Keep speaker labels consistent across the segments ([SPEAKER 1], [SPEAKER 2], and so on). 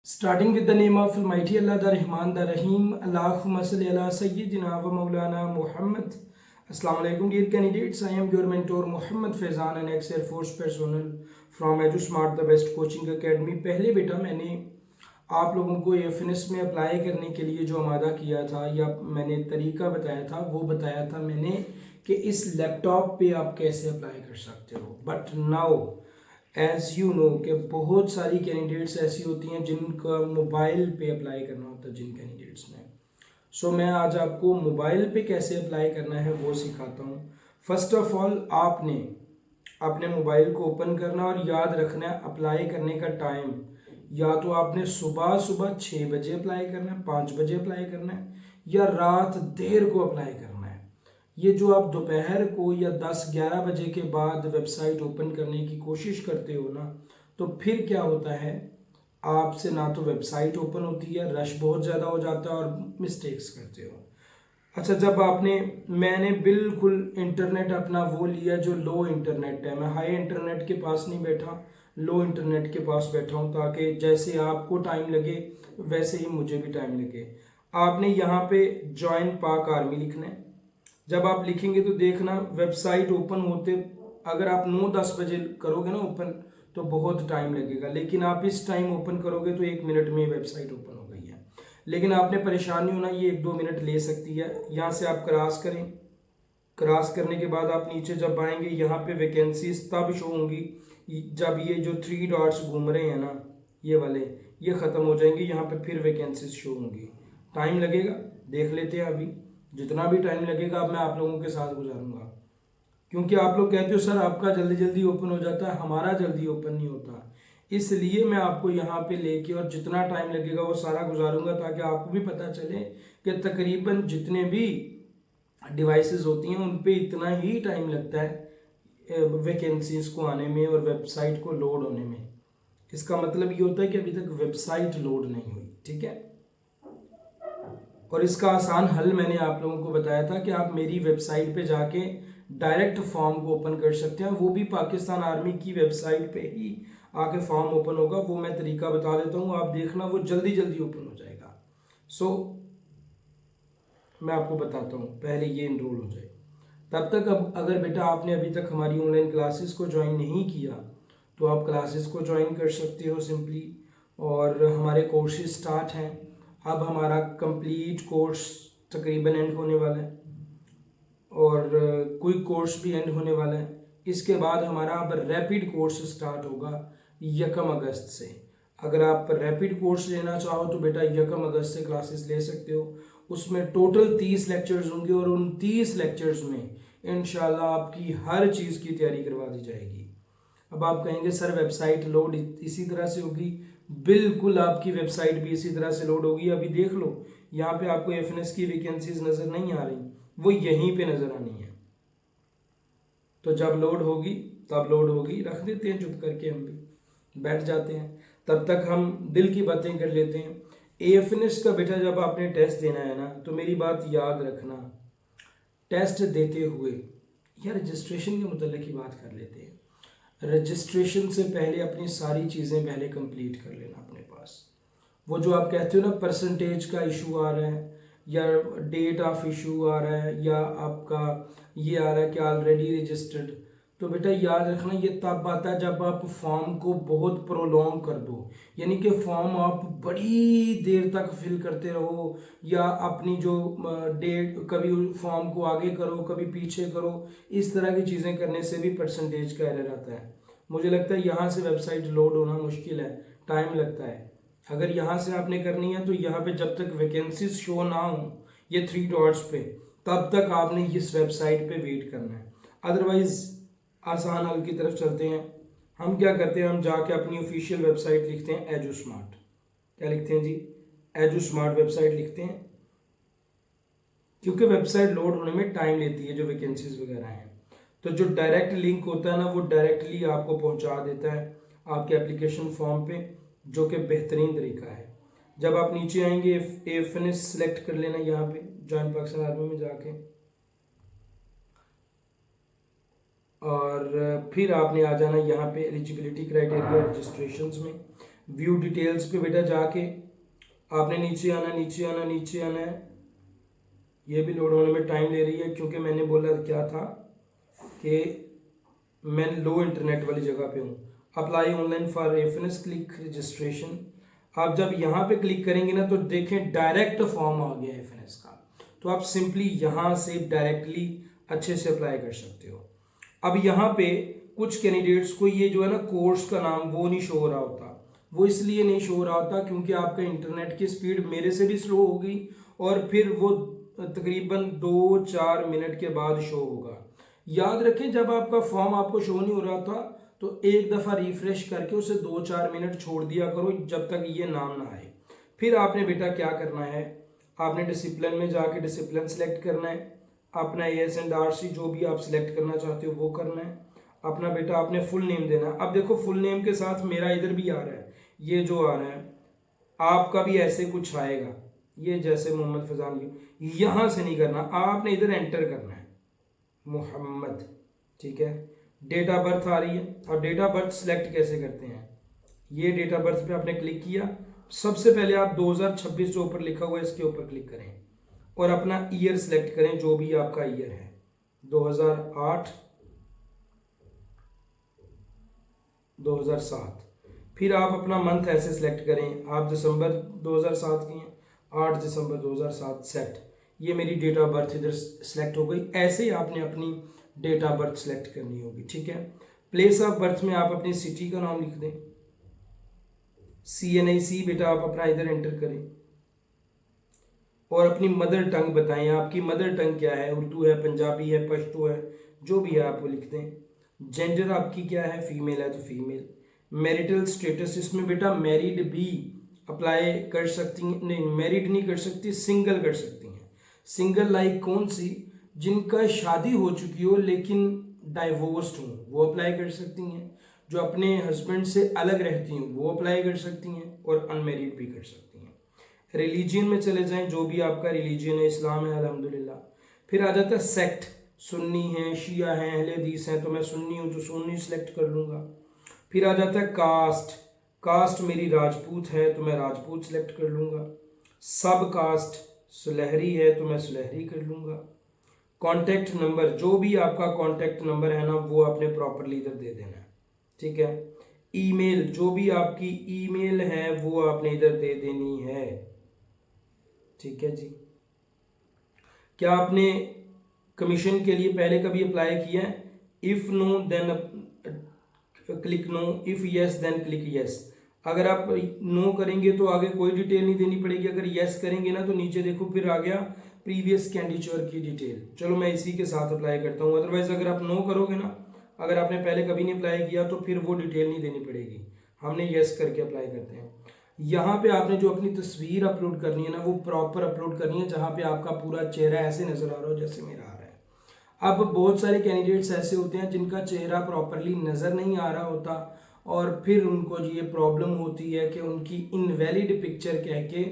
[SPEAKER 1] Starting with the name of Almighty Allah, the Rahman, the Rahim. Allahumma salli ala Sayyidina wa Maulana Muhammad. Assalamu alaikum, dear candidates. I am your mentor Muhammad Faizan, an ex-Air Force personnel from EduSmart, the best coaching academy. पहले बेटा मैंने आप लोगों को FNS में apply करने के लिए जो आमादा किया था या मैंने तरीका बताया था वो बताया था मैंने कि इस लैपटॉप पे आप कैसे अप्लाई कर सकते हो. But now as you know कि बहुत सारी कैंडिडेट्स ऐसी होती हैं जिनका मोबाइल पे अप्लाई करना होता है जिन कैंडिडेट्स ने. सो मैं आज आपको मोबाइल पे कैसे अप्लाई करना है वो सिखाता हूँ. फर्स्ट ऑफ ऑल आपने अपने मोबाइल को ओपन करना और याद रखना है अप्लाई करने का टाइम. या तो आपने सुबह सुबह 6 बजे अप्लाई करना है, 5 बजे अप्लाई करना है, या रात देर को अप्लाई करना है. ये जो आप दोपहर को या 10-11 बजे के बाद वेबसाइट ओपन करने की कोशिश करते हो ना, तो फिर क्या होता है आपसे ना तो वेबसाइट ओपन होती है, रश बहुत ज़्यादा हो जाता है और मिस्टेक्स करते हो. अच्छा, जब मैंने बिल्कुल इंटरनेट अपना वो लिया जो लो इंटरनेट है. मैं हाई इंटरनेट के पास नहीं बैठा, लो इंटरनेट के पास बैठा हूँ ताकि जैसे आपको टाइम लगे वैसे ही मुझे भी टाइम लगे. आपने यहाँ पे ज्वाइन पाक आर्मी लिखना है. जब आप लिखेंगे तो देखना वेबसाइट ओपन होते अगर आप 9-10 बजे करोगे ना ओपन तो बहुत टाइम लगेगा, लेकिन आप इस टाइम ओपन करोगे तो 1 मिनट में वेबसाइट ओपन हो गई है. लेकिन आपने परेशानी होना, ये 1-2 मिनट ले सकती है. यहाँ से आप क्रॉस करें. क्रॉस करने के बाद आप नीचे जब आएंगे यहाँ पे वैकेंसीज तब शो होंगी जब ये जो 3 डॉट्स घूम रहे हैं ना ये वाले ये ख़त्म हो जाएंगे. यहाँ पे फिर वैकेंसीज शो होंगी. टाइम लगेगा, देख लेते हैं. अभी जितना भी टाइम लगेगा अब मैं आप लोगों के साथ गुजारूंगा, क्योंकि आप लोग कहते हो सर आपका जल्दी जल्दी ओपन हो जाता है, हमारा जल्दी ओपन नहीं होता. इसलिए मैं आपको यहाँ पे लेके और जितना टाइम लगेगा वो सारा गुजारूंगा ताकि आपको भी पता चले कि तकरीबन जितने भी डिवाइसेस होती हैं उन पे इतना ही टाइम लगता है वैकेंसीज को आने में और वेबसाइट को लोड होने में. इसका मतलब ये होता है कि अभी तक वेबसाइट लोड नहीं हुई. ठीक है, और इसका आसान हल मैंने आप लोगों को बताया था कि आप मेरी वेबसाइट पे जाके डायरेक्ट फॉर्म को ओपन कर सकते हैं. वो भी पाकिस्तान आर्मी की वेबसाइट पे ही आके फॉर्म ओपन होगा. वो मैं तरीका बता देता हूँ, आप देखना वो जल्दी जल्दी ओपन हो जाएगा. सो मैं आपको बताता हूँ, पहले ये इनरोल हो जाए. तब तक अब अगर बेटा आपने अभी तक हमारी ऑनलाइन क्लासेस को ज्वाइन नहीं किया तो आप क्लासेस को ज्वाइन कर सकते हो सिंपली. और हमारे कोर्सेज स्टार्ट हैं. अब हमारा कंप्लीट कोर्स तकरीबन एंड होने वाला है और क्विक कोर्स भी एंड होने वाला है. इसके बाद हमारा अब रैपिड कोर्स स्टार्ट होगा 1 अगस्त से. अगर आप रैपिड कोर्स लेना चाहो तो बेटा 1 अगस्त से क्लासेस ले सकते हो. उसमें टोटल 30 लेक्चर्स होंगे और उन 30 लेक्चर्स में इंशाल्लाह आपकी हर चीज़ की तैयारी करवा दी जाएगी. अब आप कहेंगे सर वेबसाइट लोड इसी तरह से होगी. बिल्कुल आपकी वेबसाइट भी इसी तरह से लोड होगी. अभी देख लो यहाँ पे आपको एफएनएस की वैकेंसीज नज़र नहीं आ रही, वो यहीं पे नज़र आनी है. तो जब लोड होगी तब लोड होगी. रख देते हैं चुप करके, हम भी बैठ जाते हैं. तब तक हम दिल की बातें कर लेते हैं. एफएनएस का बेटा जब आपने टेस्ट देना है ना तो मेरी बात याद रखना, टेस्ट देते हुए या रजिस्ट्रेशन के मुतल्लिक ही बात कर लेते हैं. रजिस्ट्रेशन से पहले अपनी सारी चीज़ें पहले कंप्लीट कर लेना अपने पास. वो जो आप कहते हो ना परसेंटेज का इशू आ रहा है या डेट ऑफ इशू आ रहा है या आपका ये आ रहा है कि ऑलरेडी रजिस्टर्ड, तो बेटा याद रखना ये तब आता है जब आप फॉर्म को बहुत प्रोलॉन्ग कर दो. यानी कि फॉर्म आप बड़ी देर तक फिल करते रहो या अपनी जो डेट कभी फॉर्म को आगे करो कभी पीछे करो. इस तरह की चीज़ें करने से भी परसेंटेज का एरर आता है. मुझे लगता है यहाँ से वेबसाइट लोड होना मुश्किल है, टाइम लगता है. अगर यहाँ से आपने करनी है तो यहाँ पे जब तक वैकेंसीज शो ना हो ये 3 डॉट्स पे, तब तक आपने इस वेबसाइट पे वेट करना है. अदरवाइज आसान हल की तरफ चलते हैं. हम क्या करते हैं, हम जाके अपनी ऑफिशियल वेबसाइट लिखते हैं एजुस्मार्ट. क्या लिखते हैं जी? एजुस्मार्ट वेबसाइट लिखते हैं, क्योंकि वेबसाइट लोड होने में टाइम लेती है जो वैकेंसीज वगैरह हैं. तो जो डायरेक्ट लिंक होता है ना वो डायरेक्टली आपको पहुंचा देता है आपके एप्लीकेशन फॉर्म पे, जो कि बेहतरीन तरीका है. जब आप नीचे आएंगे एफएनएस सेलेक्ट कर लेना यहाँ पे ज्वाइन पाकिस्तान आर्मी में जाके, और फिर आपने आ जाना यहाँ पे एलिजिबिलिटी क्राइटेरिया रजिस्ट्रेशंस में. व्यू डिटेल्स पे बेटा जाके आपने नीचे आना, नीचे आना, नीचे आना है। ये भी लोड होने में टाइम ले रही है क्योंकि मैंने बोला क्या था कि मैं लो इंटरनेट वाली जगह पे हूँ। Apply online for reference, click registration. आप जब यहाँ पे क्लिक करेंगे ना तो देखें डायरेक्ट फॉर्म आ गया एफएनएस का, तो आप सिंपली यहाँ से डायरेक्टली अच्छे से अप्लाई कर सकते हो। अब यहाँ पे कुछ कैंडिडेट्स को ये जो है ना कोर्स का नाम वो नहीं शो हो रहा होता। वो इसलिए नहीं शो हो रहा होता क्योंकि आपका इंटरनेट की स्पीड मेरे से भी स्लो होगी और फिर वो तकरीबन 2-4 मिनट के बाद शो होगा। याद रखें जब आपका फॉर्म आपको शो नहीं हो रहा था तो एक दफ़ा रिफ्रेश करके उसे 2-4 मिनट छोड़ दिया करो जब तक ये नाम ना आए। फिर आपने बेटा क्या करना है, आपने डिसिप्लिन में जाके डिसिप्लिन सेलेक्ट करना है, अपना AS&RC जो भी आप सिलेक्ट करना चाहते हो वो करना है। अपना बेटा आपने फुल नेम देना है। अब देखो फुल नेम के साथ मेरा इधर भी आ रहा है, ये जो आ रहा है आपका भी ऐसे कुछ आएगा, ये जैसे मोहम्मद फैजान, यहाँ से नहीं करना, आपने इधर एंटर करना है मोहम्मद, ठीक है। डेट ऑफ बर्थ आ रही है। अब डेट ऑफ बर्थ सिलेक्ट कैसे करते हैं, ये डेट ऑफ बर्थ पे आपने क्लिक किया। सबसे पहले आप 2026 जो ऊपर लिखा हुआ है इसके ऊपर क्लिक करें और अपना ईयर सिलेक्ट करें, जो भी आपका ईयर है, 2008, 2007। फिर आप अपना मंथ ऐसे सिलेक्ट करें, आप दिसंबर 2007 की हैं, 8 दिसंबर 2007 सेट। ये मेरी डेट ऑफ बर्थ इधर सिलेक्ट हो गई। ऐसे ही आपने अपनी डेट ऑफ बर्थ सिलेक्ट करनी होगी, ठीक है। प्लेस ऑफ बर्थ में आप अपनी सिटी का नाम लिख दें, CNIC बेटा आप अपना इधर एंटर करें और अपनी मदर टंग बताएं, आपकी मदर टंग क्या है, उर्दू है, पंजाबी है, पश्तो है, जो भी है आप वो लिख दें। जेंडर आपकी क्या है, फीमेल है तो फीमेल। मैरिटल स्टेटस, इसमें बेटा मैरिड भी अप्लाई कर सकती हैं, नहीं मैरिड नहीं कर सकती, सिंगल कर सकती हैं। सिंगल लाइक कौन सी, जिनका शादी हो चुकी हो लेकिन डाइवोर्स्ड हो वो अप्लाई कर सकती हैं, जो अपने हस्बैंड से अलग रहती हैं वो अप्लाई कर सकती हैं, और अनमेरिड भी कर सकती हैं। रिलीजियन में चले जाएं, जो भी आपका रिलीजियन है, इस्लाम है अल्हम्दुलिल्लाह। फिर आ जाता है सेक्ट, सुन्नी हैं, शिया हैं, अहले हदीस हैं, तो मैं सुन्नी हूँ तो सुन्नी सेलेक्ट कर लूँगा। फिर आ जाता है कास्ट, कास्ट मेरी राजपूत है तो मैं राजपूत सेलेक्ट कर लूँगा। सब कास्ट सुलहरी है तो मैं सुलहरी कर लूँगा। कॉन्टैक्ट नंबर, जो भी आपका कॉन्टैक्ट नंबर है ना वो आपने प्रॉपरली इधर दे देना है, ठीक है। ईमेल, जो भी आपकी ईमेल है वो आपने इधर दे देनी है, ठीक है जी। क्या आपने कमीशन के लिए पहले कभी अप्लाई किया है? If no then click no, if yes then click yes. अगर आप नो करेंगे तो आगे कोई डिटेल नहीं देनी पड़ेगी, अगर यस करेंगे ना तो नीचे देखो फिर आ गया प्रीवियस कैंडिडेचर की डिटेल। चलो मैं इसी के साथ अप्लाई करता हूँ। अदरवाइज अगर आप नो करोगे ना, अगर आपने पहले कभी नहीं अप्लाई किया तो फिर वो डिटेल नहीं देनी पड़ेगी, हमने यस करके अप्लाई करते हैं। यहाँ पे आपने जो अपनी तस्वीर अपलोड करनी है ना वो प्रॉपर अपलोड करनी है, जहाँ पे आपका पूरा चेहरा ऐसे नज़र आ रहा हो जैसे मेरा आ रहा है। अब बहुत सारे कैंडिडेट्स ऐसे होते हैं जिनका चेहरा प्रॉपरली नज़र नहीं आ रहा होता और फिर उनको ये प्रॉब्लम होती है कि उनकी इनवैलिड पिक्चर कह के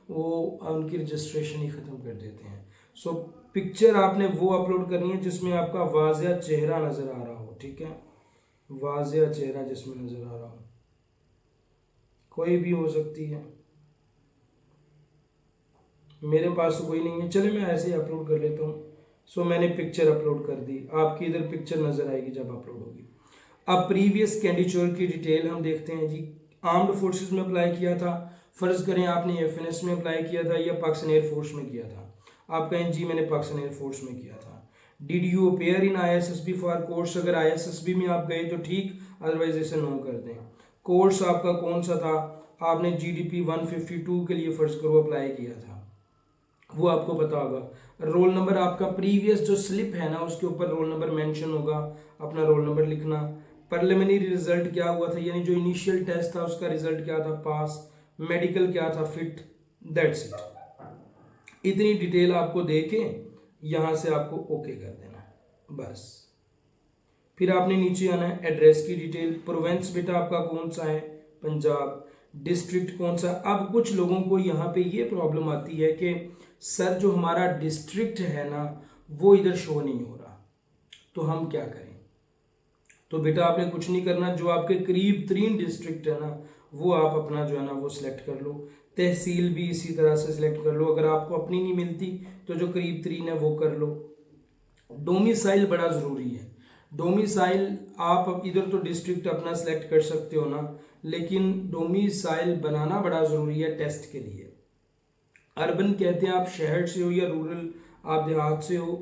[SPEAKER 1] वो उनकी रजिस्ट्रेशन ही ख़त्म कर देते हैं। सो पिक्चर आपने वो अपलोड करनी है जिसमें आपका वाज़िया चेहरा नज़र आ रहा हो, ठीक है, वाज़िया चेहरा जिसमें नज़र आ रहा हो, कोई भी हो सकती है, मेरे पास तो कोई नहीं है, चले मैं ऐसे ही अपलोड कर लेता हूँ। सो मैंने पिक्चर अपलोड कर दी, आपकी इधर पिक्चर नज़र आएगी जब अपलोड होगी। अब प्रीवियस कैंडिडेचर की डिटेल हम देखते हैं जी। आर्म्ड फोर्सेस में अप्लाई किया था, फ़र्ज़ करें आपने एफएनएस में अप्लाई किया था या पाकिस्तान एयरफोर्स में किया था, आप कहें जी मैंने पाकिस्तान एयरफोर्स में किया था। Did you appear in ISSB for course, अगर ISSB में आप गए तो ठीक, अदरवाइज इसे नो कर दें। कोर्स आपका कौन सा था, आपने GDP 152 के लिए फ़र्ज़ करो अप्लाई किया था, वो आपको पता होगा। रोल नंबर आपका प्रीवियस जो स्लिप है ना उसके ऊपर रोल नंबर मेंशन होगा, अपना रोल नंबर लिखना। प्रिलिमिनरी रिजल्ट क्या हुआ था, यानी जो इनिशियल टेस्ट था उसका रिजल्ट क्या था, पास। मेडिकल क्या था, फिट। That's it. इतनी डिटेल आपको दे के यहाँ से आपको ओके कर देना है बस। फिर आपने नीचे आना है, एड्रेस की डिटेल, प्रोविंस बेटा आपका कौन सा है, पंजाब। डिस्ट्रिक्ट कौन सा। अब कुछ लोगों को यहाँ पे ये प्रॉब्लम आती है कि सर जो हमारा डिस्ट्रिक्ट है ना वो इधर शो नहीं हो रहा, तो हम क्या करें। तो बेटा आपने कुछ नहीं करना, जो आपके करीब 3 डिस्ट्रिक्ट है ना वो आप अपना जो है ना वो सिलेक्ट कर लो। तहसील भी इसी तरह से सिलेक्ट कर लो, अगर आपको अपनी नहीं मिलती तो जो करीब तरीन है वो कर लो। डोमिसाइल बड़ा ज़रूरी है। डोमिसाइल आप अब इधर तो डिस्ट्रिक्ट अपना सेलेक्ट कर सकते हो ना, लेकिन डोमिसाइल बनाना बड़ा ज़रूरी है टेस्ट के लिए। अर्बन कहते हैं आप शहर से हो या रूरल, आप देहात से हो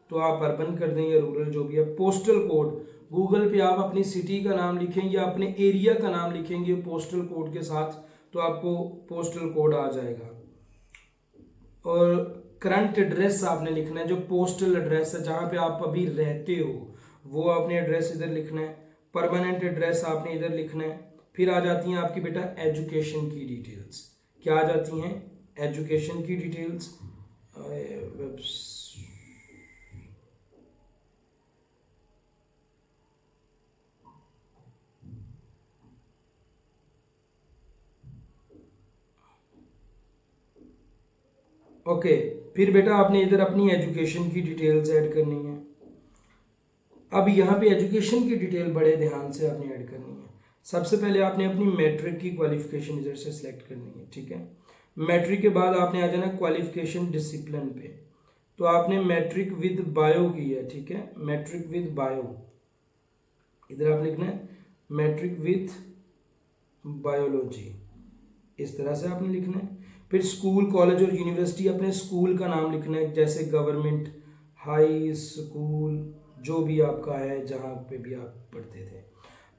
[SPEAKER 1] तो आप अर्बन कर दें या रूरल जो भी है। पोस्टल कोड, गूगल पे आप अपनी सिटी का नाम लिखेंगे या अपने एरिया का नाम लिखेंगे पोस्टल कोड के साथ तो आपको पोस्टल कोड आ जाएगा। और करंट एड्रेस आपने लिखना है, जो पोस्टल एड्रेस है जहाँ पे आप अभी रहते हो वो आपने एड्रेस इधर लिखना है। परमानेंट एड्रेस आपने इधर लिखना है। फिर आ जाती हैं आपकी बेटा एजुकेशन की डिटेल्स। क्या आ जाती हैं? एजुकेशन की डिटेल्स। ओके, फिर बेटा आपने इधर अपनी एजुकेशन की डिटेल्स ऐड करनी है। अब यहाँ पे एजुकेशन की डिटेल बड़े ध्यान से आपने ऐड करनी है। सबसे पहले आपने अपनी मैट्रिक की क्वालिफिकेशन इधर से सिलेक्ट करनी है, ठीक है। मैट्रिक के बाद आपने आ जाना क्वालिफिकेशन डिसिप्लिन पे, तो आपने मैट्रिक विद बायो की है, ठीक है। मैट्रिक विद बायो इधर आप लिखना है मैट्रिक विद बायोलॉजी, इस तरह से आपने लिखना है। फिर स्कूल कॉलेज और यूनिवर्सिटी अपने स्कूल का नाम लिखना है, जैसे गवर्नमेंट हाई स्कूल जो भी आपका है जहाँ पे भी आप पढ़ते थे।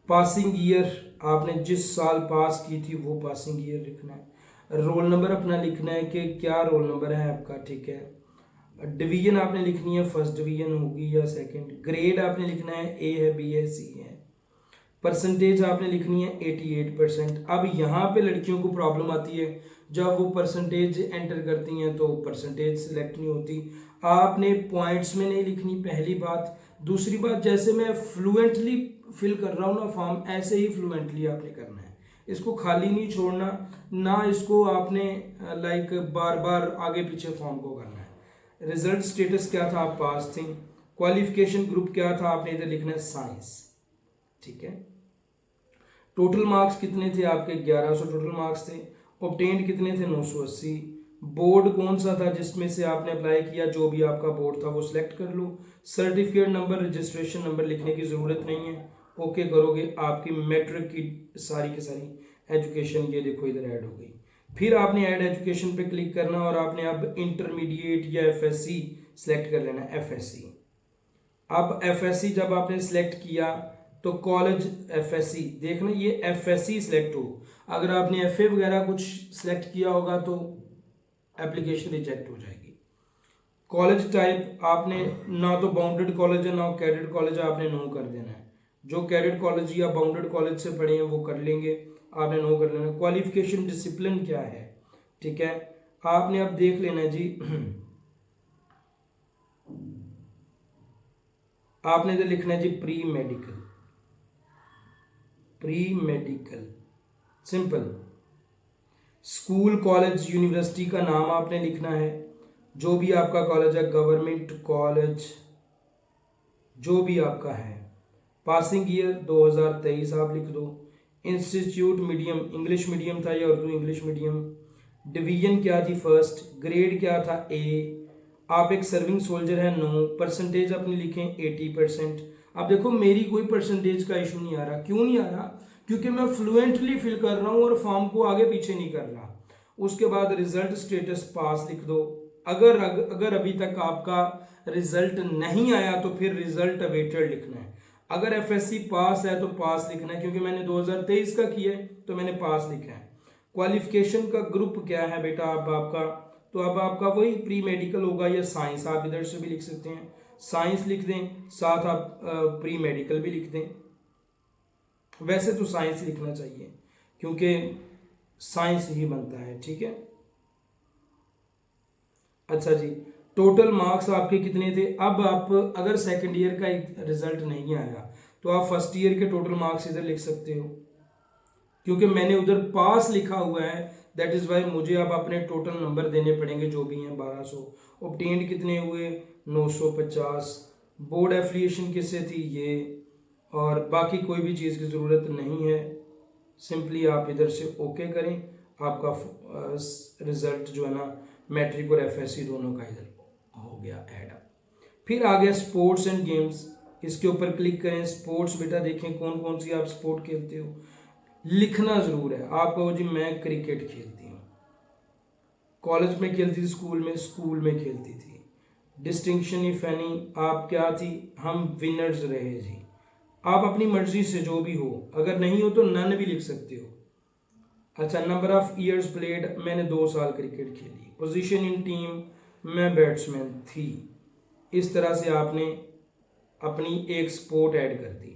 [SPEAKER 1] पासिंग ईयर आपने जिस साल पास की थी वो पासिंग ईयर लिखना है। रोल नंबर अपना लिखना है कि क्या रोल नंबर है आपका, ठीक है। डिवीजन आपने लिखनी है, फर्स्ट डिवीजन होगी या सेकंड। ग्रेड आपने लिखना है ए है, बी है, सी है। परसेंटेज आपने लिखनी है 88%। अब यहाँ पे लड़कियों को प्रॉब्लम आती है, जब वो परसेंटेज एंटर करती हैं तो परसेंटेज सिलेक्ट नहीं होती। आपने पॉइंट्स में नहीं लिखनी, पहली बात। दूसरी बात, जैसे मैं फ्लुएंटली फिल कर रहा हूँ ना फॉर्म, ऐसे ही फ्लुएंटली आपने करना है, इसको खाली नहीं छोड़ना, ना इसको आपने लाइक बार बार आगे पीछे फॉर्म को करना है। रिजल्ट स्टेटस क्या था, आप पास थे। क्वालिफिकेशन ग्रुप क्या था, आपने इधर लिखना है साइंस, ठीक है। टोटल मार्क्स कितने थे आपके, 1100 टोटल मार्क्स थे। ऑब्टेन्ड कितने थे, 980। बोर्ड कौन सा था जिसमें से आपने अप्लाई किया, जो भी आपका बोर्ड था वो सिलेक्ट कर लो। सर्टिफिकेट नंबर, रजिस्ट्रेशन नंबर लिखने की ज़रूरत नहीं है, ओके करोगे, आपकी मैट्रिक की सारी एजुकेशन ये देखो इधर ऐड हो गई। फिर आपने ऐड एजुकेशन पे क्लिक करना और आपने अब इंटरमीडिएट या एफएससी सेलेक्ट कर लेना, एफएससी। अब एफएससी जब आपने सेलेक्ट किया तो कॉलेज एफएससी देखना, ये एफएससी सिलेक्ट हो। अगर आपने एफए वगैरह कुछ सिलेक्ट किया होगा तो एप्लीकेशन रिजेक्ट हो जाएगी। कॉलेज टाइप आपने ना तो बाउंडेड कॉलेज है ना कैडेट कॉलेज है, आपने नो कर देना है। जो कैडेट कॉलेज या बाउंडेड कॉलेज से पढ़े हैं वो कर लेंगे, आपने नो कर लेना। क्वालिफिकेशन डिसिप्लिन क्या है, ठीक है, आपने अब देख लेना जी। आपने इधर लिखना है जी pre medical, pre medical simple. School college university का नाम आपने लिखना है, जो भी आपका कॉलेज है, गवर्नमेंट कॉलेज जो भी आपका है। पासिंग ईयर 2023 आप लिख दो। इंस्टीट्यूट मीडियम इंग्लिश मीडियम था या उर्दू इंग्लिश मीडियम। डिवीजन क्या थी, फर्स्ट। ग्रेड क्या था, ए। आप एक सर्विंग सोल्जर है, नो। परसेंटेज अपनी लिखें 80%। अब देखो मेरी कोई परसेंटेज का इशू नहीं आ रहा, क्यों नहीं आ रहा, क्योंकि मैं फ्लुएंटली फिल कर रहा हूँ और फॉर्म को आगे पीछे नहीं कर रहा। उसके बाद रिजल्ट स्टेटस पास लिख दो। अगर अभी तक आपका रिजल्ट नहीं आया तो फिर रिजल्ट अवेटेड लिखना है। अगर एफएससी पास है तो पास लिखना है, क्योंकि मैंने 2023 का किया है तो मैंने पास लिखा है। क्वालिफिकेशन का ग्रुप क्या है बेटा अब आपका, तो अब आपका वही प्री मेडिकल होगा या साइंस, आप इधर से भी लिख सकते हैं, साइंस लिख दें, साथ आप प्री मेडिकल भी लिख दें। वैसे तो साइंस लिखना चाहिए क्योंकि साइंस ही बनता है, ठीक है। अच्छा जी, टोटल मार्क्स आपके कितने थे। अब आप अगर सेकंड ईयर का रिजल्ट नहीं आया तो आप फर्स्ट ईयर के टोटल मार्क्स इधर लिख सकते हो, क्योंकि मैंने उधर पास लिखा हुआ है, दैट इज़ वाई मुझे अब अपने टोटल नंबर देने पड़ेंगे जो भी हैं 1200। ऑब्टेन्ड कितने हुए, 950। बोर्ड एफिलिएशन किससे थी, ये। और बाकी कोई भी चीज़ की ज़रूरत नहीं है। सिंपली आप इधर से ओके करें, आपका रिजल्ट जो है ना मैट्रिक और एफएससी दोनों का इधर हो गया ऐड। फिर आ गया स्पोर्ट्स एंड गेम्स, इसके ऊपर क्लिक करें। स्पोर्ट्स बेटा देखें कौन कौन सी आप स्पोर्ट खेलते हो, लिखना ज़रूर है। आप कहो जी मैं क्रिकेट खेलती हूँ, कॉलेज में खेलती थी, स्कूल में खेलती थी। डिस्टिंक्शन इफ एनी आप क्या थी, हम विनर्स रहे जी। आप अपनी मर्जी से जो भी हो, अगर नहीं हो तो नन भी लिख सकते हो। अच्छा, नंबर ऑफ ईयर्स प्लेड, मैंने 2 साल क्रिकेट खेली। पोजीशन इन टीम, मैं बैट्समैन थी। इस तरह से आपने अपनी एक स्पोर्ट ऐड कर दी।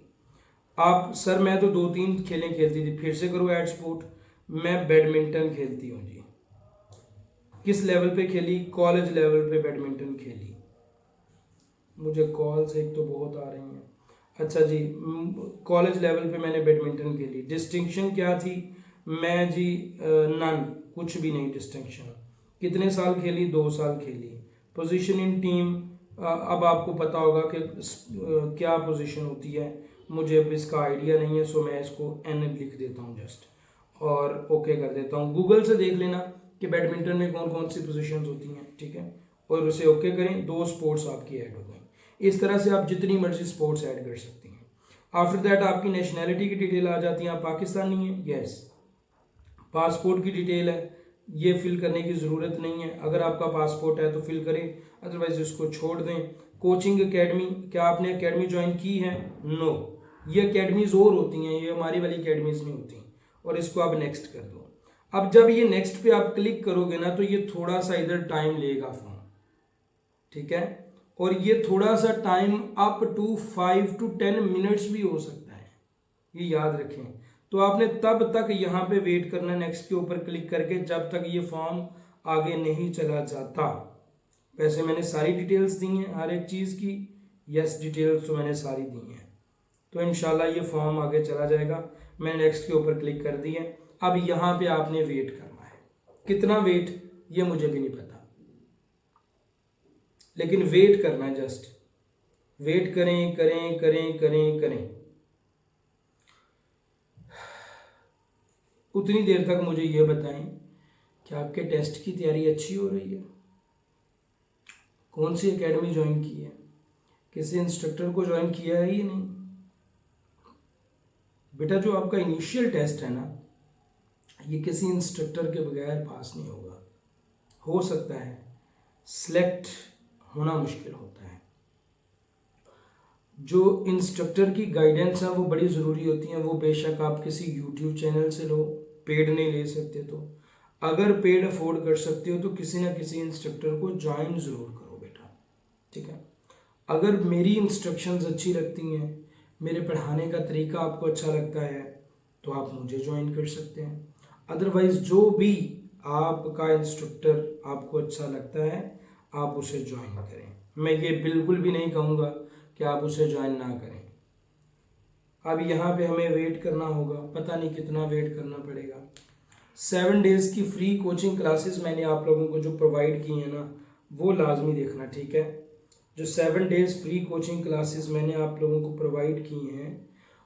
[SPEAKER 1] आप सर मैं तो 2-3 खेलें खेलती थी, फिर से करो ऐड स्पोर्ट। मैं बैडमिंटन खेलती हूँ जी। किस लेवल पे खेली, कॉलेज लेवल पे बैडमिंटन खेली। मुझे कॉल्स एक तो बहुत आ रही हैं। अच्छा जी, कॉलेज लेवल पे मैंने बैडमिंटन खेली। डिस्टिंक्शन क्या थी, मैं जी नन, कुछ भी नहीं डिस्टिंक्शन। कितने साल खेली, 2 साल खेली। पोजीशन इन टीम, अब आपको पता होगा कि क्या पोजीशन होती है, मुझे अब इसका आइडिया नहीं है, सो मैं इसको एन लिख देता हूँ जस्ट और ओके कर देता हूँ। गूगल से देख लेना कि बैडमिंटन में कौन कौन सी पोजीशंस होती हैं, ठीक है, और उसे ओके करें। 2 स्पोर्ट्स आपकी ऐड हो गई। इस तरह से आप जितनी मर्जी स्पोर्ट्स ऐड कर सकती हैं। आफ्टर दैट आपकी नेशनैलिटी की डिटेल आ जाती है, आप पाकिस्तानी हैं, यस। पासपोर्ट की डिटेल है, ये फिल करने की ज़रूरत नहीं है। अगर आपका पासपोर्ट है तो फिल करें, अदरवाइज इसको छोड़ दें। कोचिंग एकेडमी, क्या आपने एकेडमी ज्वाइन की है, नो। ये एकेडमीज और होती हैं, ये हमारी वाली एकेडमीज नहीं होती। और इसको आप नेक्स्ट कर दो। अब जब ये नेक्स्ट पे आप क्लिक करोगे ना तो ये थोड़ा सा इधर टाइम लेगा फॉर्म, ठीक है, और ये थोड़ा सा time up to 5 to 10 minutes भी हो सकता है, ये याद रखें। तो आपने तब तक यहाँ पे वेट करना, नेक्स्ट के ऊपर क्लिक करके, जब तक ये फॉर्म आगे नहीं चला जाता। वैसे मैंने सारी डिटेल्स दी हैं हर एक चीज़ की, यस डिटेल्स तो मैंने सारी दी हैं। तो इंशाल्लाह ये फॉर्म आगे चला जाएगा। मैंने नेक्स्ट के ऊपर क्लिक कर दी है। अब यहाँ पे आपने वेट करना है, कितना वेट ये मुझे भी नहीं पता, लेकिन वेट करना है, जस्ट वेट करें करें करें करें करें। उतनी देर तक मुझे ये बताएं कि आपके टेस्ट की तैयारी अच्छी हो रही है, कौन सी एकेडमी ज्वाइन की है, किसी इंस्ट्रक्टर को ज्वाइन किया है या नहीं। बेटा जो आपका इनिशियल टेस्ट है ना, ये किसी इंस्ट्रक्टर के बगैर पास नहीं होगा। हो सकता है सिलेक्ट होना मुश्किल होता है। जो इंस्ट्रक्टर की गाइडेंस है वो बड़ी ज़रूरी होती है। वो बेशक आप किसी यूट्यूब चैनल से लो, पेड नहीं ले सकते, तो अगर पेड अफोर्ड कर सकते हो तो किसी ना किसी इंस्ट्रक्टर को ज्वाइन ज़रूर करो बेटा, ठीक है। अगर मेरी इंस्ट्रक्शंस अच्छी लगती हैं, मेरे पढ़ाने का तरीका आपको अच्छा लगता है, तो आप मुझे ज्वाइन कर सकते हैं। अदरवाइज़ जो भी आपका इंस्ट्रक्टर आपको अच्छा लगता है आप उसे ज्वाइन करें। मैं ये बिल्कुल भी नहीं कहूँगा कि आप उसे ज्वाइन ना करें। अब यहाँ पे हमें वेट करना होगा, पता नहीं कितना वेट करना पड़ेगा। 7 डेज़ की फ्री कोचिंग क्लासेस मैंने आप लोगों को जो प्रोवाइड की हैं ना, वो लाजमी देखना, ठीक है। जो 7 डेज़ फ्री कोचिंग क्लासेस मैंने आप लोगों को प्रोवाइड की हैं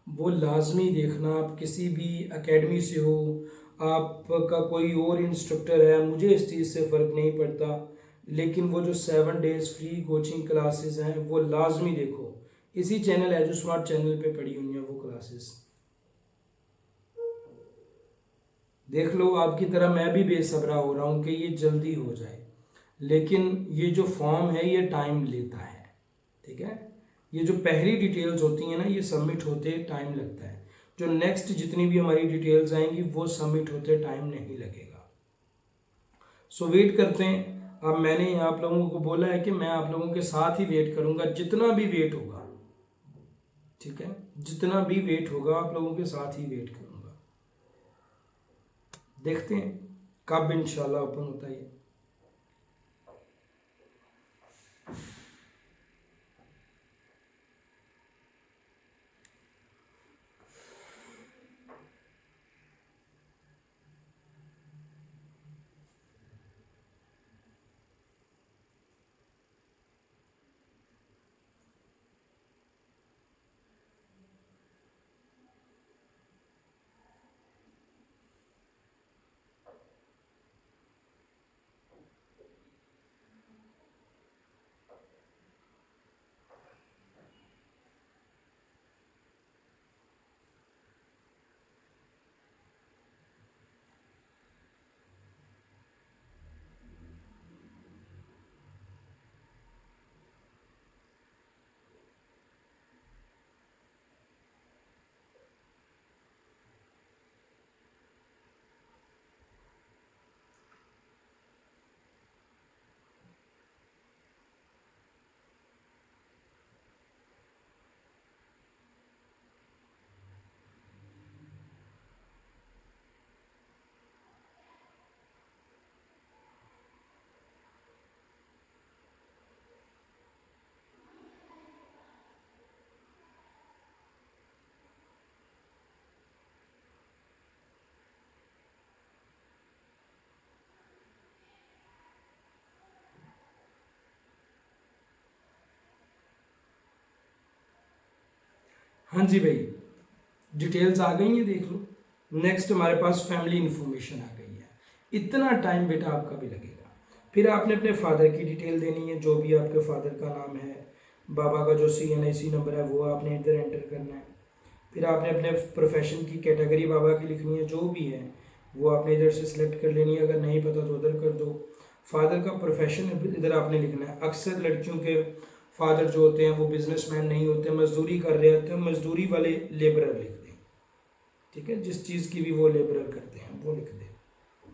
[SPEAKER 1] वो लाजमी देखना। आप किसी भी एकेडमी से हो, आपका कोई और इंस्ट्रक्टर है, मुझे इस चीज़ से फ़र्क नहीं पड़ता, लेकिन वो जो 7 डेज़ फ्री कोचिंग क्लासेस हैं वो लाजमी देखो। इसी चैनल एजू स्मार्ट चैनल पे पड़ी हुई हैं वो क्लासेस, देख लो। आपकी तरह मैं भी बेसब्रा हो रहा हूँ कि ये जल्दी हो जाए, लेकिन ये जो फॉर्म है ये टाइम लेता है, ठीक है। ये जो पहली डिटेल्स होती हैं ना, ये सबमिट होते टाइम लगता है। जो नेक्स्ट जितनी भी हमारी डिटेल्स आएंगी वो सबमिट होते टाइम नहीं लगेगा। सो वेट करते हैं। अब मैंने आप लोगों को बोला है कि मैं आप लोगों के साथ ही वेट करूंगा, जितना भी वेट होगा, ठीक है, जितना भी वेट होगा आप लोगों के साथ ही वेट करूंगा। देखते हैं कब इंशाल्लाह ओपन होता है। हाँ जी भाई, डिटेल्स आ गई हैं, देख लो। नेक्स्ट हमारे पास फैमिली इंफॉर्मेशन आ गई है। इतना टाइम बेटा आपका भी लगेगा। फिर आपने अपने फादर की डिटेल देनी है, जो भी आपके फादर का नाम है, बाबा का जो CNIC नंबर है वो आपने इधर एंटर करना है। फिर आपने अपने प्रोफेशन की कैटेगरी बाबा की लिखनी है, जो भी है वो आपने इधर से सिलेक्ट कर लेनी है, अगर नहीं पता तो उधर कर दो। फादर का प्रोफेशन इधर आपने लिखना है। अक्सर लड़कियों के फादर जो होते हैं वो बिजनेसमैन नहीं होते, मजदूरी कर रहे होते हैं, मजदूरी वाले लेबरर लिख दें, ठीक है, जिस चीज़ की भी वो लेबरर करते हैं वो लिख दें।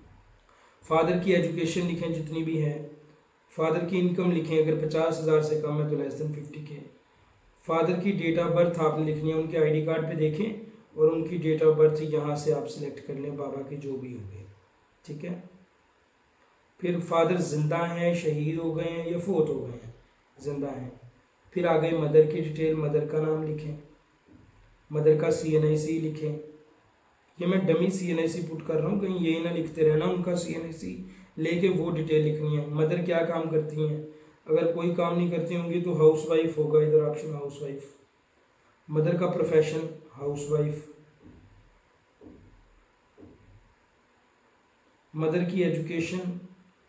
[SPEAKER 1] फादर की एजुकेशन लिखें जितनी भी है। फादर की इनकम लिखें, अगर 50,000 से कम है तो लेस देन 50K। फादर की डेट ऑफ बर्थ आपने लिखनी है, उनके ID कार्ड पे देखें और उनकी डेट ऑफ बर्थ यहाँ से आप सिलेक्ट कर लें, बाबा की जो भी हो गई, ठीक है। फिर फादर जिंदा हैं, शहीद हो गए हैं या फोत हो गए हैं, जिंदा हैं। फिर आ गई मदर की डिटेल, मदर का नाम लिखें, मदर का CNIC लिखें। ये मैं डमी CNIC पुट कर रहा हूँ, कहीं यही ना लिखते रहना उनका CNIC लेके वो डिटेल लिखनी है। मदर क्या काम करती हैं, अगर कोई काम नहीं करती होंगी तो हाउस वाइफ होगा, इधर ऑप्शन हाउस वाइफ। मदर का प्रोफेशन हाउस वाइफ। मदर की एजुकेशन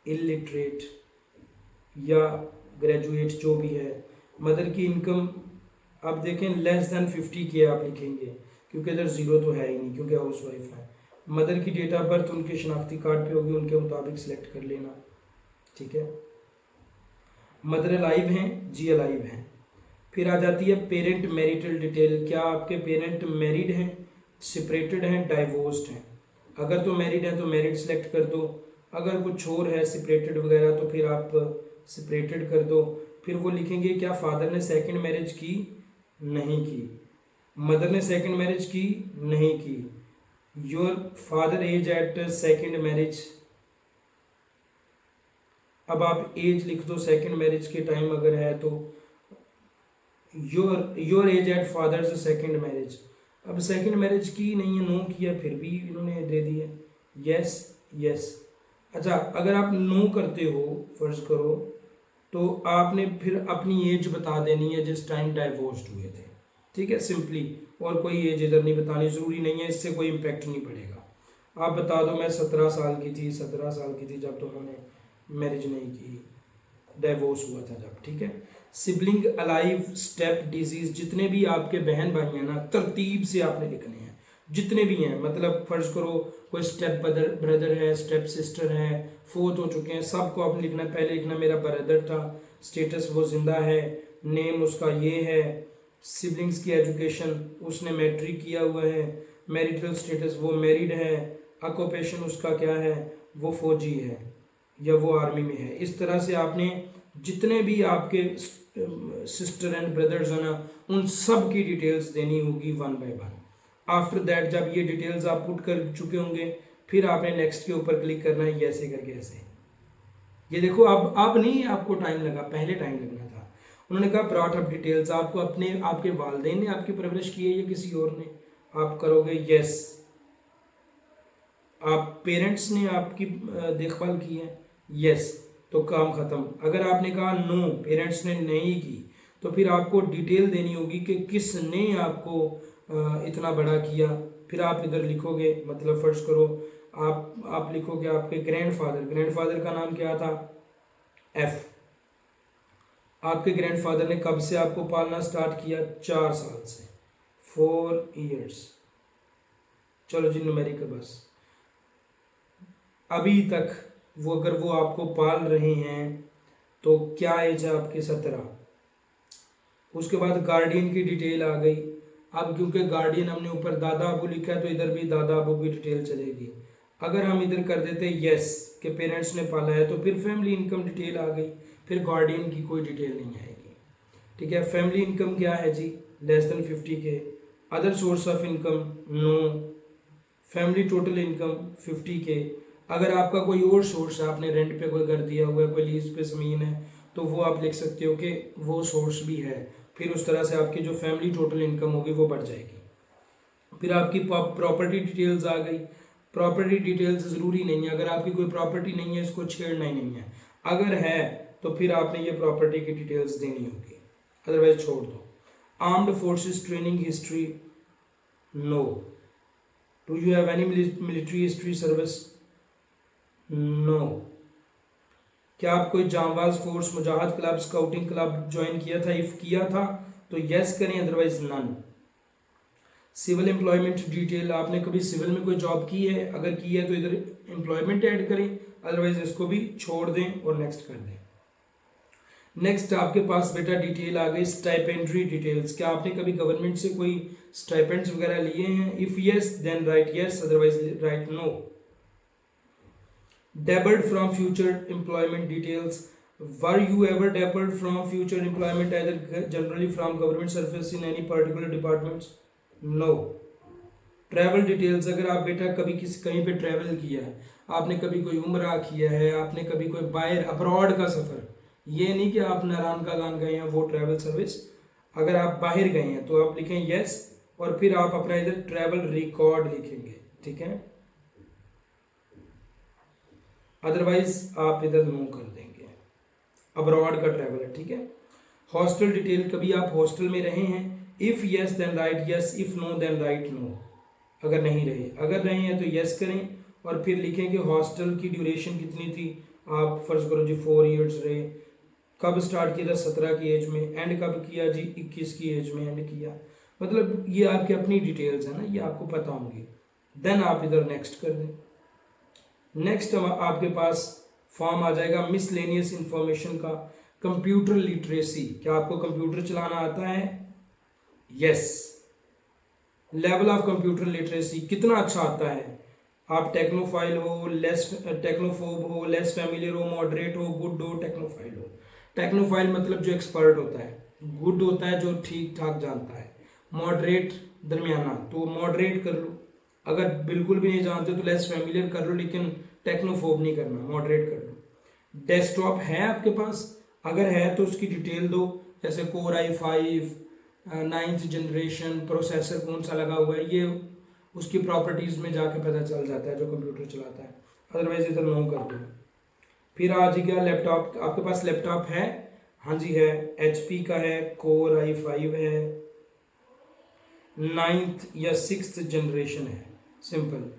[SPEAKER 1] इलिटरेट या ग्रेजुएट जो भी है। मदर की इनकम आप देखें लेस देन 50K आप लिखेंगे, क्योंकि इधर ज़ीरो तो है ही नहीं, क्योंकि हाउस वाइफ है। मदर की डेट ऑफ बर्थ उनके शनाख्ती कार्ड पे होगी, उनके मुताबिक सिलेक्ट कर लेना, ठीक है। मदर अलाइव हैं जी, अलाइव हैं। फिर आ जाती है पेरेंट मैरिटल डिटेल, क्या आपके पेरेंट मैरिड हैं, सेपरेटेड हैं, डाइवोर्स्ड हैं। अगर तो मैरिड है तो मैरिड सेलेक्ट कर दो, अगर कुछ और है सेपरेटेड वगैरह तो फिर आप सेपरेटेड कर दो। फिर वो लिखेंगे क्या फादर ने सेकंड मैरिज की, नहीं की। मदर ने सेकंड मैरिज की, नहीं की। Your father age at second marriage, अब आप एज लिख दो सेकंड मैरिज के टाइम अगर है तो। Your age at father's second marriage, अब सेकंड मैरिज की नहीं है, नो किया, फिर भी इन्होंने दे दिया यस यस। अच्छा, अगर आप नो करते हो फर्ज करो तो आपने फिर अपनी एज बता देनी है जिस टाइम डाइवोर्स्ड हुए थे, ठीक है, सिंपली। और कोई एज इधर नहीं बतानी, ज़रूरी नहीं है, इससे कोई इम्पेक्ट नहीं पड़ेगा। आप बता दो मैं 17 साल की थी, 17 साल की थी जब तो उन्होंने मैरिज नहीं की, डाइवोर्स हुआ था जब, ठीक है। सिबलिंग अलाइव, स्टेप डिजीज, जितने भी आपके बहन भाई हैं ना, तरतीब से आपने लिखने हैं, जितने भी हैं। मतलब फर्ज करो कोई स्टेप ब्रदर है, स्टेप सिस्टर है, फोर्थ हो चुके हैं, सबको आपने लिखना है। पहले लिखना मेरा ब्रदर था, स्टेटस वो जिंदा है, नेम उसका ये है। सिबलिंग्स की एजुकेशन, उसने मैट्रिक किया हुआ है। मैरिटल स्टेटस, वो मैरिड है। ऑक्यूपेशन उसका क्या है, वो फौजी है या वो आर्मी में है। इस तरह से आपने जितने भी आपके सिस्टर एंड ब्रदर्स हैं ना, उन सब की डिटेल्स देनी होगी one by one. After that जब ये डिटेल्स आप पुट कर चुके होंगे, फिर आपने नेक्स्ट के ऊपर क्लिक करना है, ऐसे करके ऐसे। ये देखो अब नहीं आपको टाइम लगा, पहले टाइम लगना था। उन्होंने कहा ब्रॉट अप डिटेल्स, आपको अपने आपके वालिदैन ने आपकी परवरिश की है या किसी और ने, आप करोगे यस। आप पेरेंट्स ने आपकी देखभाल की है, यस, तो काम खत्म। अगर आपने कहा नो, पेरेंट्स ने नहीं की, तो फिर आपको डिटेल देनी होगी कि किसने आपको इतना बड़ा किया। फिर आप इधर लिखोगे, मतलब फर्ज करो आप लिखोगे आपके ग्रैंडफादर का नाम क्या था, एफ। आपके ग्रैंडफादर ने कब से आपको पालना स्टार्ट किया, 4 साल से, 4 years। चलो जी न्यूमेरिक बस, अभी तक वो अगर वो आपको पाल रहे हैं तो क्या एज है आपकी, 17। उसके बाद गार्डियन की डिटेल आ गई। अब क्योंकि गार्डियन हमने ऊपर दादा अबू लिखा है तो इधर भी दादा अबू की डिटेल चलेगी। अगर हम इधर कर देते यस कि पेरेंट्स ने पाला है, तो फिर फैमिली इनकम डिटेल आ गई, फिर गार्डियन की कोई डिटेल नहीं आएगी, ठीक है। फैमिली इनकम क्या है जी, less than 50K। Other source of income no. Family total income 50K। अगर आपका कोई और सोर्स है, आपने रेंट पे कोई घर दिया हुआ है, कोई लीज पे ज़मीन है, तो वो आप लिख सकते हो कि वो सोर्स भी है। फिर उस तरह से आपकी जो फैमिली टोटल इनकम होगी वो बढ़ जाएगी। फिर आपकी प्रॉपर्टी डिटेल्स आ गई। प्रॉपर्टी डिटेल्स ज़रूरी नहीं है, अगर आपकी कोई प्रॉपर्टी नहीं है इसको छेड़ना ही नहीं है। अगर है तो फिर आपने ये प्रॉपर्टी की डिटेल्स देनी होगी, अदरवाइज छोड़ दो। Armed forces training history, no. Do you have any military history service, no. क्या आप कोई जांबाज फोर्स, मुजाहिद क्लब, स्काउटिंग क्लब ज्वाइन किया था? इफ किया था तो यस करें, otherwise none. Civil employment detail, आपने कभी सिविल में कोई जॉब की है? अगर की है तो इधर एम्प्लॉयमेंट ऐड करें, अदरवाइज इसको भी छोड़ दें और नेक्स्ट कर दें। नेक्स्ट आपके पास बेटा डिटेल आ गई स्टाइपेंड्री डिटेल्स। क्या आपने कभी गवर्नमेंट से कोई स्टाइपेंड्स वगैरह लिए हैं? If yes then write yes, otherwise write no. debarred from future employment details, were you ever debarred from future employment, either generally from government service in any particular departments? No. Travel details, अगर आप बेटा कभी किसी कहीं पे travel किया है, आपने कभी कोई उम्रा किया है, आपने कभी कोई बाहर अब्रॉड का सफ़र, ये नहीं कि आप नारायण का गान गए हैं, वो ट्रैवल सर्विस। अगर आप बाहर गए हैं तो आप लिखें यस, और फिर आप अपना इधर ट्रैवल रिकॉर्ड लिखेंगे, ठीक है, अदरवाइज आप इधर नो कर देंगे। अब्रॉड का ट्रैवल है, ठीक है। हॉस्टल डिटेल, कभी आप हॉस्टल में रहे हैं? If yes then write yes, if no then write no. अगर नहीं रहे, अगर रहे हैं तो यस करें और फिर लिखें कि हॉस्टल की ड्यूरेशन कितनी थी। आप फर्ज करो जी 4 ईयर्स रहे। कब स्टार्ट किया था? 17 की एज में। एंड कब किया जी? 21 की एज में एंड किया। मतलब ये आपकी अपनी डिटेल्स है ना, ये आपको पता होंगी। देन आप इधर नेक्स्ट कर दें। नेक्स्ट आपके पास फॉर्म आ जाएगा मिसलेनियस इंफॉर्मेशन का, कंप्यूटर लिटरेसी। क्या आपको कंप्यूटर चलाना आता है? Yes. Level of computer literacy कितना अच्छा आता है? आप टेक्नोफाइल हो, लेस टेक्नोफोब हो, लेस फैमिलियर हो, मॉडरेट हो, गुड हो, टेक्नोफाइल हो। टेक्नोफाइल मतलब जो एक्सपर्ट होता है, गुड होता है जो ठीक ठाक जानता है, मॉडरेट दरमियाना, तो मॉडरेट कर लो। अगर बिल्कुल भी नहीं जानते तो लेस फैमिलियर कर लो, लेकिन टेक्नोफोब नहीं करना, मॉडरेट कर लो। डेस्कटॉप है आपके पास? अगर है तो उसकी डिटेल दो, जैसे core i5 9th generation, processor कौन सा लगा हुआ है, ये उसकी प्रॉपर्टीज़ में जाके पता चल जाता है जो कंप्यूटर चलाता है। अदरवाइज इधर नो कर दो। फिर आ जाएगा लैपटॉप। आपके पास लैपटॉप है? हाँ जी है, HP का है, कोर i5 है, 9th या 6th जनरेशन है, सिंपल।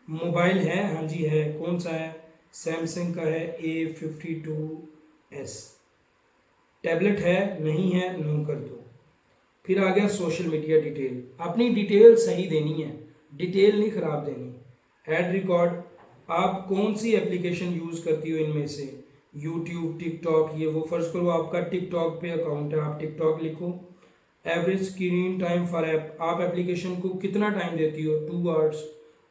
[SPEAKER 1] मोबाइल है? हाँ जी है। कौन सा है? सैमसंग का है, A52s। टैबलेट है? नहीं है, नो कर दो। फिर आ गया सोशल मीडिया डिटेल। अपनी डिटेल सही देनी है, डिटेल नहीं खराब देनी। ऐड रिकॉर्ड, आप कौन सी एप्लीकेशन यूज़ करती हो इनमें से? यूट्यूब, टिकटॉक, ये वो। फर्ज करो आपका टिकटॉक पे अकाउंट है, आप टिकटॉक लिखो। Average screen time for app, आप एप्लीकेशन को कितना टाइम देती हो? 2 आवर्स।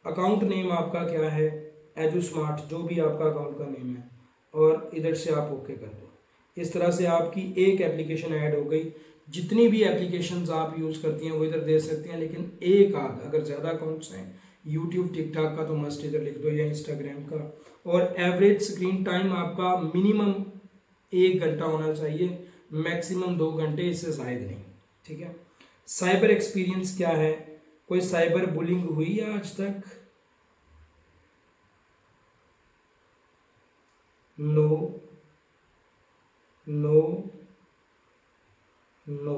[SPEAKER 1] अकाउंट नेम आपका क्या है? एजू स्मार्ट, जो भी आपका अकाउंट का नेम है, और इधर से आप ओके कर दो। इस तरह से आपकी एक एप्लीकेशन ऐड हो गई। जितनी भी एप्लीकेशंस आप यूज़ करती हैं वो इधर दे सकती हैं, लेकिन एक आध, अगर ज़्यादा अकाउंट्स हैं, यूट्यूब टिकटॉक का तो मस्ट इधर लिख दो, या इंस्टाग्राम का। और एवरेज स्क्रीन टाइम आपका मिनिमम 1 घंटा होना चाहिए, मैक्सिमम 2 घंटे, इससे शायद नहीं, ठीक है। साइबर एक्सपीरियंस क्या है? कोई साइबर बुलिंग हुई है आज तक? No, no, no.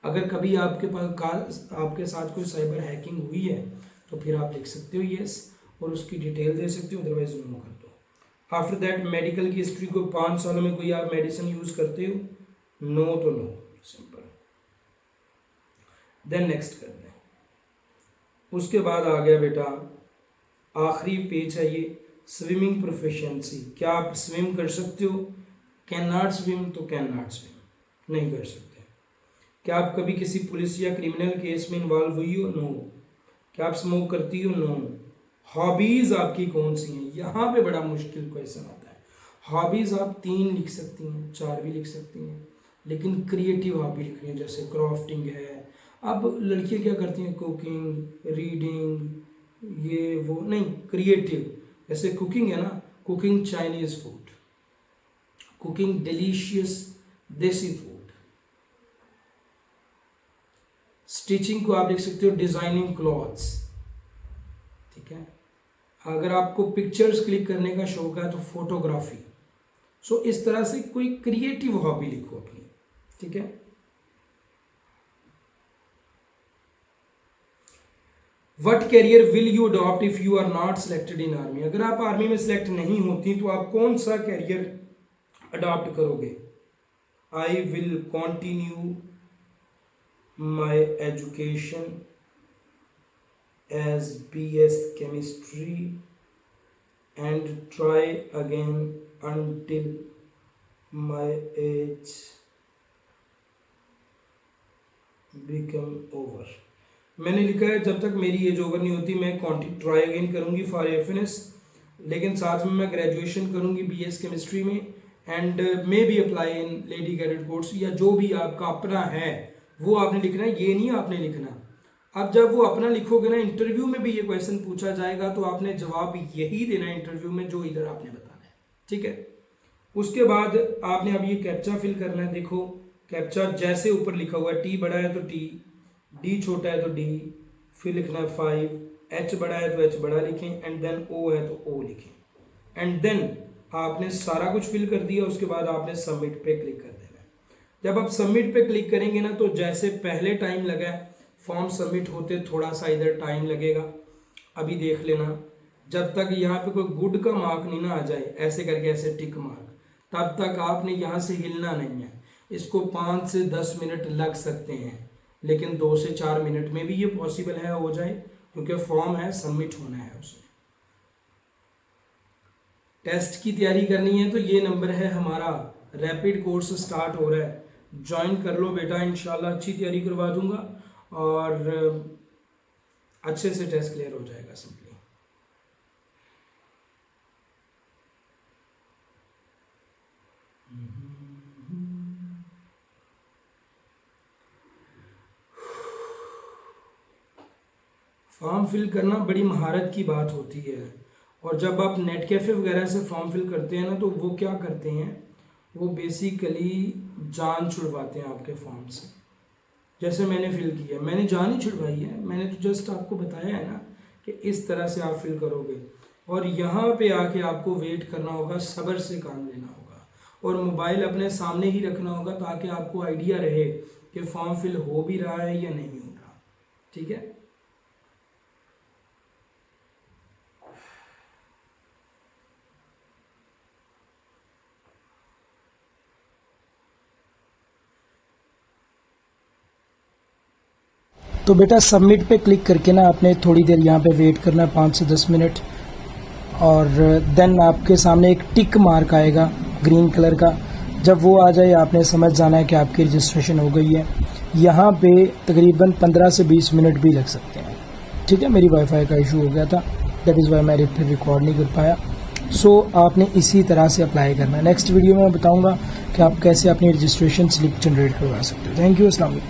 [SPEAKER 1] अगर कभी आपके साथ कोई साइबर हैकिंग हुई है तो फिर आप लिख सकते हो यस, और उसकी डिटेल दे सकते हो, अदरवाइज नो कर दो। आफ्टर दैट मेडिकल की हिस्ट्री को 5 सालों में कोई आप मेडिसिन यूज़ करते हो? नो तो नो, सिंपल। देन नेक्स्ट कर दें। उसके बाद आ गया बेटा आखिरी पेज है ये, स्विमिंग प्रोफिशिएंसी। क्या आप स्विम कर सकते हो? कैन नॉट स्विम तो कैन नॉट स्विम, नहीं कर सकते। क्या आप कभी किसी पुलिस या क्रिमिनल केस में इन्वॉल्व हुई हो? नो। क्या आप स्मोक करती हो? नो। हॉबीज़ आपकी कौन सी हैं? यहाँ पे बड़ा मुश्किल क्वेश्चन आता है। हॉबीज़ आप 3 लिख सकती हैं, 4 भी लिख सकती हैं, लेकिन क्रिएटिव हॉबी लिखनी है, जैसे क्राफ्टिंग है। अब लड़कियाँ क्या करती हैं? कुकिंग, रीडिंग, ये वो नहीं, क्रिएटिव। जैसे कुकिंग है ना, cooking Chinese food, cooking delicious देसी फूड। स्टिचिंग को आप लिख सकते हो डिज़ाइनिंग क्लॉथ्स, ठीक है। अगर आपको पिक्चर्स क्लिक करने का शौक है तो फोटोग्राफी। सो इस तरह से कोई क्रिएटिव हॉबी लिखो अपनी, ठीक है। What career will you adopt if you are not selected in army. अगर आप आर्मी में सिलेक्ट नहीं होती तो आप कौन सा कैरियर अडॉप्ट करोगे। I will continue my education as BS chemistry and try again until my age become over। मैंने लिखा है जब तक मेरी एज ओवर नहीं होती मैं ट्राई अगेन करूंगी फॉर FNS, लेकिन साथ में मैं ग्रेजुएशन करूंगी BS केमिस्ट्री में and may be apply in lady cadet course, या जो भी आपका अपना है वो आपने लिखना है, ये नहीं आपने लिखना। अब जब वो अपना लिखोगे ना, इंटरव्यू में भी ये क्वेश्चन पूछा जाएगा तो आपने जवाब यही देना है इंटरव्यू में जो इधर आपने बताना है, ठीक है। उसके बाद आपने अब ये कैप्चा फिल करना है। देखो कैप्चा जैसे ऊपर लिखा हुआ है, T बड़ा है तो T, D छोटा है तो D, फिर लिखना है 5, H बड़ा है तो H बड़ा लिखें, एंड देन O है तो O लिखें, एंड देन आपने सारा कुछ फिल कर दिया। उसके बाद आपने सबमिट पे क्लिक कर देना है। जब आप सबमिट पे क्लिक करेंगे ना, तो जैसे पहले टाइम लगा फॉर्म सबमिट होते, थोड़ा सा इधर टाइम लगेगा, अभी देख लेना। जब तक यहाँ पे कोई गुड का मार्क नहीं ना आ जाए, ऐसे करके ऐसे टिक मार्क, तब तक आपने यहाँ से हिलना नहीं है। इसको 5 से 10 मिनट लग सकते हैं, लेकिन 2 से 4 मिनट में भी ये पॉसिबल है हो जाए, क्योंकि फॉर्म है, सबमिट होना है उसमें। टेस्ट की तैयारी करनी है तो ये नंबर है हमारा, रैपिड कोर्स स्टार्ट हो रहा है, ज्वाइन कर लो बेटा, इंशाल्लाह अच्छी तैयारी करवा दूंगा और अच्छे से टेस्ट क्लियर हो जाएगा सिंपली। फॉर्म फिल करना बड़ी महारत की बात होती है, और जब आप नेट कैफ़े वगैरह से फॉर्म फिल करते हैं ना, तो वो क्या करते हैं, वो बेसिकली जान छुड़वाते हैं आपके फॉर्म से। जैसे मैंने फिल किया, मैंने जान ही छुड़वाई है, मैंने तो जस्ट आपको बताया है ना कि इस तरह से आप फिल करोगे, और यहाँ पे आके आपको वेट करना होगा, सब्र से काम लेना होगा, और मोबाइल अपने सामने ही रखना होगा ताकि आपको आइडिया रहे कि फॉर्म फिल हो भी रहा है या नहीं हो रहा, ठीक है। तो बेटा सबमिट पे क्लिक करके ना आपने थोड़ी देर यहाँ पे वेट करना है, 5 से 10 मिनट, और देन आपके सामने एक टिक मार्क आएगा ग्रीन कलर का। जब वो आ जाए आपने समझ जाना है कि आपकी रजिस्ट्रेशन हो गई है। यहाँ पे तकरीबन 15 से 20 मिनट भी लग सकते हैं, ठीक है। मेरी वाईफाई का इशू हो गया था, दैट इज़ वाई मैं फिर रिकॉर्ड नहीं कर पाया। सो आपने इसी तरह से अप्लाई करना है। नेक्स्ट वीडियो में मैं बताऊँगा कि आप कैसे अपनी रजिस्ट्रेशन स्लिप जनरेट करवा सकते हो। थैंक यू, अस्सलाम वालेकुम।